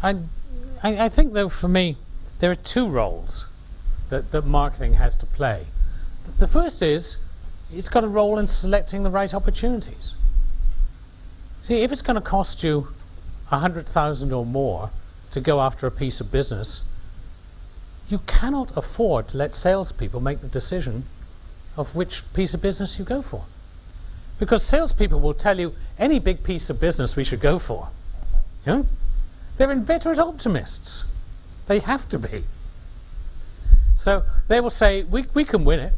I think, though, for me, there are two roles that marketing has to play. The first is, it's got a role in selecting the right opportunities. See, if it's going to cost you 100,000 or more to go after a piece of business, you cannot afford to let salespeople make the decision of which piece of business you go for. Because salespeople will tell you any big piece of business we should go for. You know? They're inveterate optimists. They have to be. So they will say, we can win it.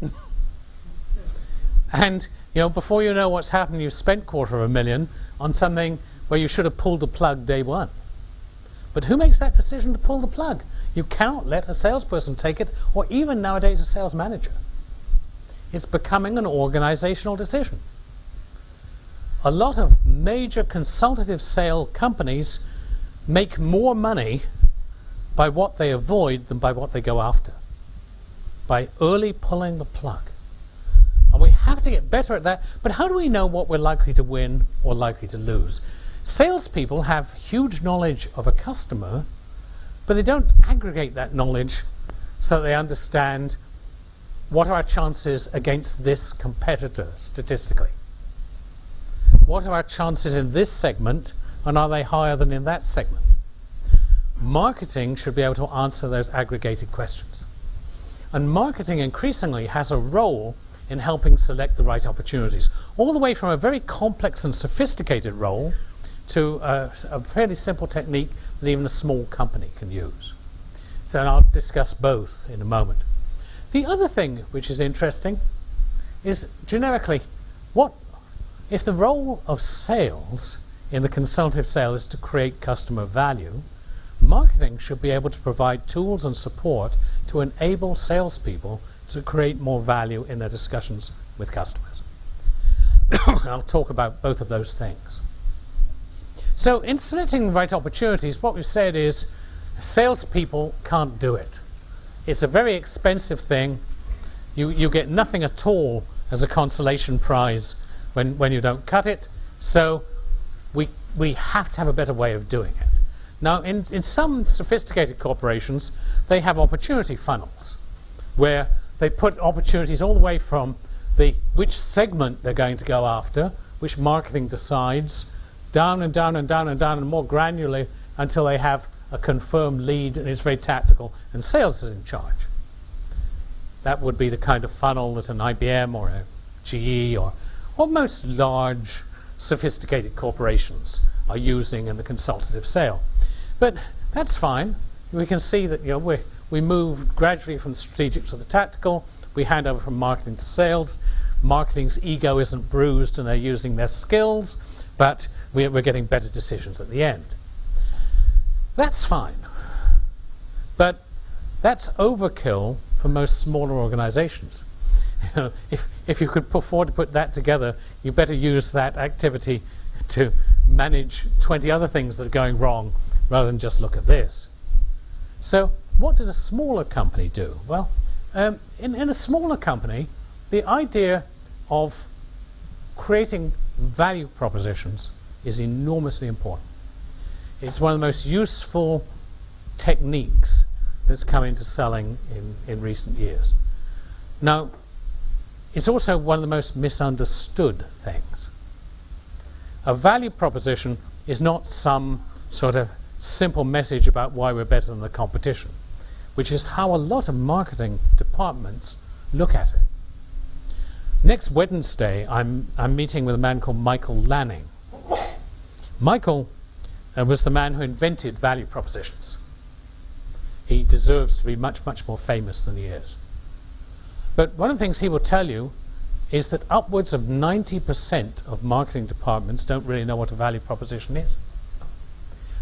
And before you know what's happened, you've spent $250,000 on something where you should have pulled the plug day one. But who makes that decision to pull the plug? You cannot let a salesperson take it, or even nowadays a sales manager. It's becoming an organizational decision. A lot of major consultative sale companies make more money by what they avoid than by what they go after. By early pulling the plug. And we have to get better at that. But how do we know what we're likely to win or likely to lose? Salespeople have huge knowledge of a customer, but they don't aggregate that knowledge so that they understand what are our chances against this competitor statistically. What are our chances in this segment, and are they higher than in that segment? Marketing should be able to answer those aggregated questions. And marketing increasingly has a role in helping select the right opportunities, all the way from a very complex and sophisticated role to a fairly simple technique that even a small company can use. So I'll discuss both in a moment. The other thing which is interesting is, generically, what if the role of sales in the consultative sale is to create customer value, marketing should be able to provide tools and support to enable salespeople to create more value in their discussions with customers. I'll talk about both of those things. So in selecting the right opportunities, what we've said is salespeople can't do it. It's a very expensive thing. You get nothing at all as a consolation prize when you don't cut it. So we have to have a better way of doing it. Now, in some sophisticated corporations, they have opportunity funnels where they put opportunities all the way from which segment they're going to go after, which marketing decides, down and down and down and down and more granularly until they have a confirmed lead, and it's very tactical, and sales is in charge. That would be the kind of funnel that an IBM or a GE or most large sophisticated corporations are using in the consultative sale. But that's fine. We can see that we move gradually from the strategic to the tactical. We hand over from marketing to sales. Marketing's ego isn't bruised and they're using their skills, but we're getting better decisions at the end. That's fine. But that's overkill for most smaller organizations. If you could afford to put that together, you better use that activity to manage 20 other things that are going wrong rather than just look at this. So what does a smaller company do? Well, in a smaller company, the idea of creating value propositions is enormously important. It's one of the most useful techniques that's come into selling in recent years. Now, it's also one of the most misunderstood things. A value proposition is not some sort of simple message about why we're better than the competition, which is how a lot of marketing departments look at it. Next Wednesday, I'm meeting with a man called Michael Lanning. Michael was the man who invented value propositions. He deserves to be much, much more famous than he is. But one of the things he will tell you is that upwards of 90% of marketing departments don't really know what a value proposition is.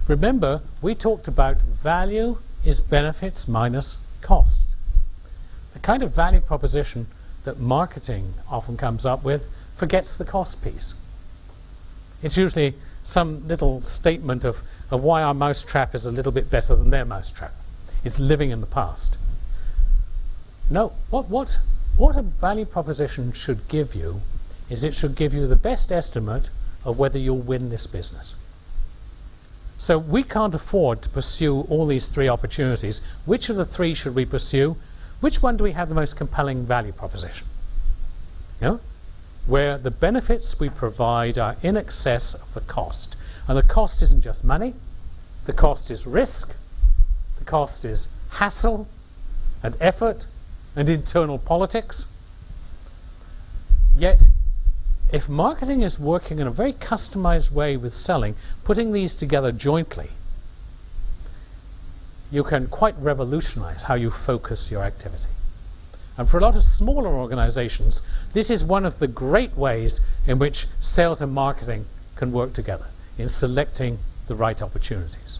Remember, we talked about value is benefits minus cost. The kind of value proposition that marketing often comes up with forgets the cost piece. It's usually some little statement of why our mousetrap is a little bit better than their mousetrap. It's living in the past. No, what a value proposition should give you is it should give you the best estimate of whether you'll win this business. So we can't afford to pursue all these three opportunities. Which of the three should we pursue? Which one do we have the most compelling value proposition? You know? Where the benefits we provide are in excess of the cost. And the cost isn't just money. The cost is risk. The cost is hassle and effort and internal politics. Yet, if marketing is working in a very customized way with selling, putting these together jointly, you can quite revolutionize how you focus your activity. And for a lot of smaller organizations, this is one of the great ways in which sales and marketing can work together in selecting the right opportunities.